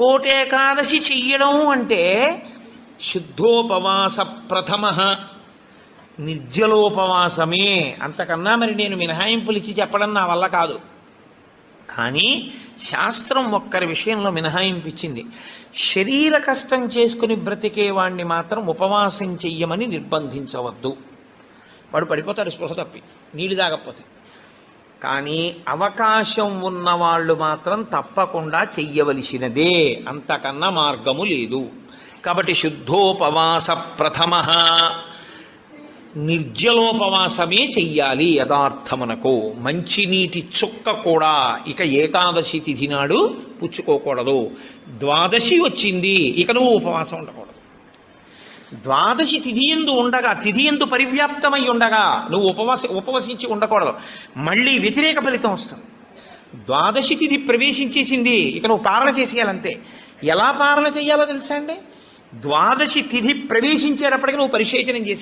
కోటేకాదశి చెయ్యడం అంటే శుద్ధోపవాస ప్రథమ నిర్జలోపవాసమే. అంతకన్నా మరి నేను మినహాయింపులు ఇచ్చి చెప్పడం నా వల్ల కాదు. కానీ శాస్త్రం ఒక్కరి విషయంలో మినహాయింపించింది. శరీర కష్టం చేసుకుని బ్రతికేవాణ్ణి మాత్రం ఉపవాసం చెయ్యమని నిర్బంధించవద్దు. వాడు పడిపోతాడు స్పృహ తప్పి, నీళ్ళు తాగకపోతే. కానీ అవకాశం ఉన్నవాళ్ళు మాత్రం తప్పకుండా చెయ్యవలసినదే, అంతకన్నా మార్గము లేదు. కాబట్టి శుద్ధోపవాస ప్రథమ నిర్జలోపవాసమే చెయ్యాలి. యథార్థమునకు మంచినీటి చుక్క కూడా ఇక ఏకాదశి తిథి నాడు పుచ్చుకోకూడదు. ద్వాదశి వచ్చింది, ఇక నువ్వు ఉపవాసం ఉండకూడదు. ద్వాదశి తిథి యందు ఉండగా, తిథి యందు పరివ్యాప్తమై ఉండగా నువ్వు ఉపవసించి ఉండకూడదు. మళ్ళీ వ్యతిరేక ఫలితం వస్తుంది. ద్వాదశి తిథి ప్రవేశించేసింది, ఇక నువ్వు పాలన చేసేయాలంతే. ఎలా పాలన చేయాలో తెలుసా అండి? ద్వాదశి తిథి ప్రవేశించేటప్పటికి నువ్వు పరిశేచనం చేసి